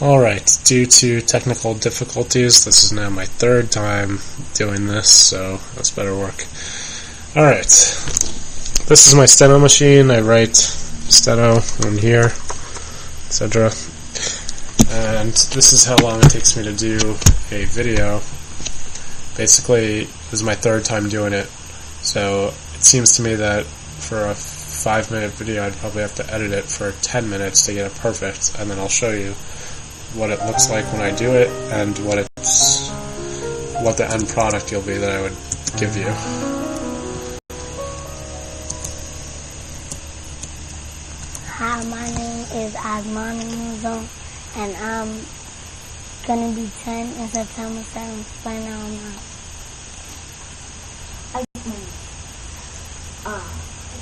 Alright, due to technical difficulties, this is now my third time doing this, so that's better work. Alright, this is my steno machine. I write steno on here, etc. And this is how long it takes me to do a video. Basically, this is my third time doing it, so it seems to me that for a 5-minute video I'd probably have to edit it for 10 minutes to get it perfect, and then I'll show you what it looks like when I do it, and what the end product will be that I would give you. Hi, my name is Asmani Muzo, and I'm gonna be 10 in September 7th right now. I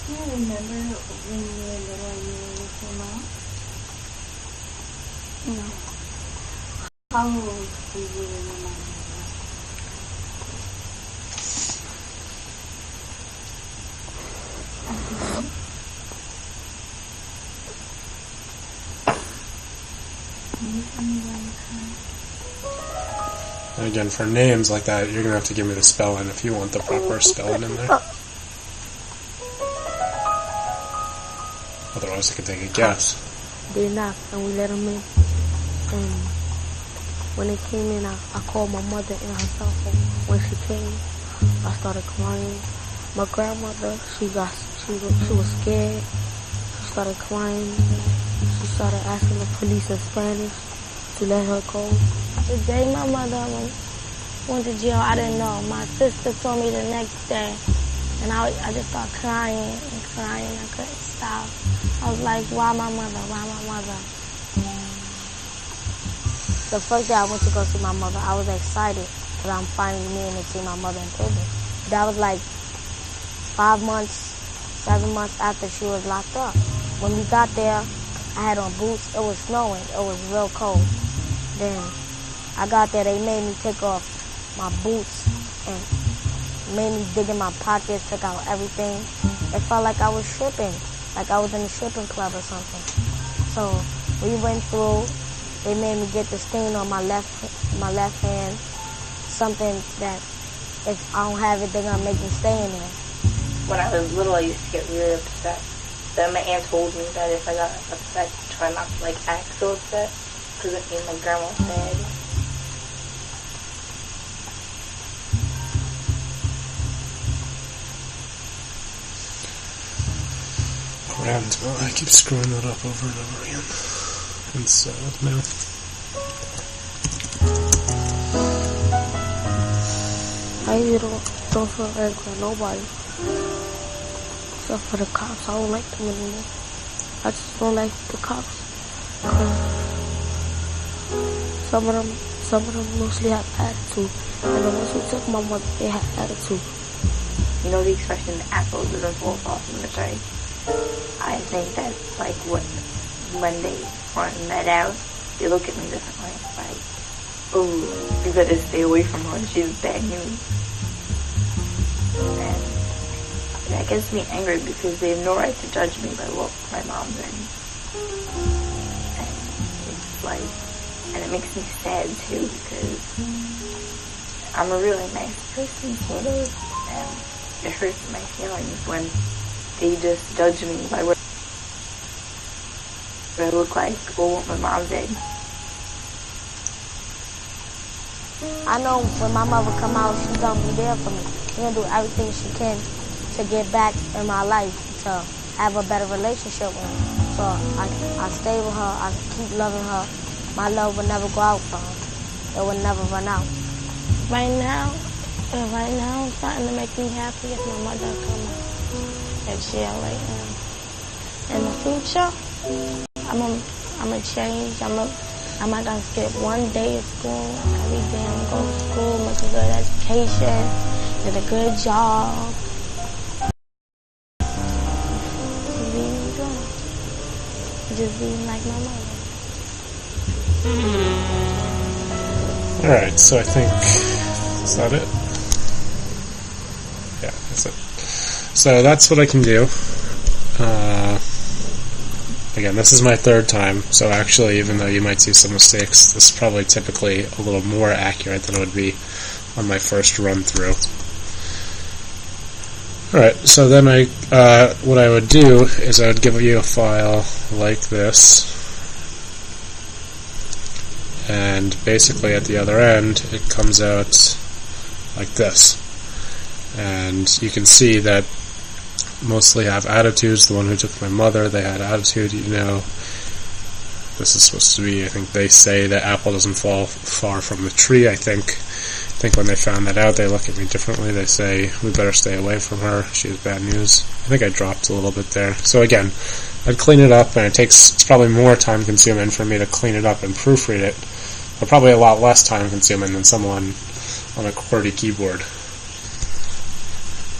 can't remember when you were little and you were with your mom. No. How old were you when your mom was Can you tell me why you cried? And again, for names like that, you're going to have to give me the spelling if you want the proper spelling in there. Otherwise I could take a guess. They knocked and we let them in. And when they came in, I called my mother in her cell phone. When she came, I started crying. My grandmother, she was scared. She started crying. She started asking the police in Spanish to let her go. The day my mother went to jail, I didn't know. My sister told me the next day, and I just started crying and crying. I couldn't stop. I was like, why my mother? Why my mother? The first day I went to go see my mother, I was excited because I'm finally meeting to see my mother in prison. That was like 7 months after she was locked up. When we got there, I had on boots. It was snowing. It was real cold. Then I got there, they made me take off my boots and made me dig in my pockets, took out everything. It felt like I was stripping, like I was in a stripping club or something. So we went through. They made me get the stain on my left hand, something that if I don't have it, they're gonna make me stay in there. When I was little, I used to get really upset. Then my aunt told me that if I got upset, try not to act so upset, because it made my grandma sad. And I keep screwing that up over and over again. And so now. I usually don't feel angry at nobody. Except for the cops. I don't like them anymore. I just don't like the cops. Some of them mostly have attitude. And the ones who took my mother, they have attitude. You know the expression, the apple doesn't fall far from the tree? I think that's what, when they find that out, they look at me differently. Like, ooh, you better stay away from her, she's bad news. And that gets me angry because they have no right to judge me by what my mom's in. And it's and it makes me sad too because I'm a really nice person, sort of, and it hurts my feelings when they just judge me by what I look like or what my mom did. I know when my mother come out, she's gonna be there for me. She's gonna do everything she can to get back in my life, to have a better relationship with me. So I stay with her, I keep loving her. My love will never go out for her. It will never run out. Right now, starting to make me happy if my mother comes at jail right now. In the future, I'm gonna change. I'm not gonna skip one day of school. Every day I'm gonna go to school, make a good education, get a good job. Just being like my mother. Alright, so I think, is that it? Yeah, that's it. So that's what I can do. Again, this is my third time, so actually, even though you might see some mistakes, this is probably typically a little more accurate than it would be on my first run through. Alright, so then what I would do is I would give you a file like this, and basically at the other end it comes out like this. And you can see that mostly have attitudes. The one who took my mother, they had attitude, you know. This is supposed to be, I think they say that apple doesn't fall far from the tree. I think when they found that out, they look at me differently. They say, we better stay away from her, she has bad news. I think I dropped a little bit there. So again, I'd clean it up, and it's probably more time consuming for me to clean it up and proofread it, but probably a lot less time consuming than someone on a QWERTY keyboard.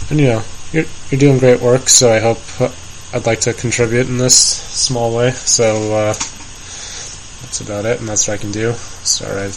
And you know, you're doing great work, so I hope I'd like to contribute in this small way. So that's about it, and that's what I can do. Sorry.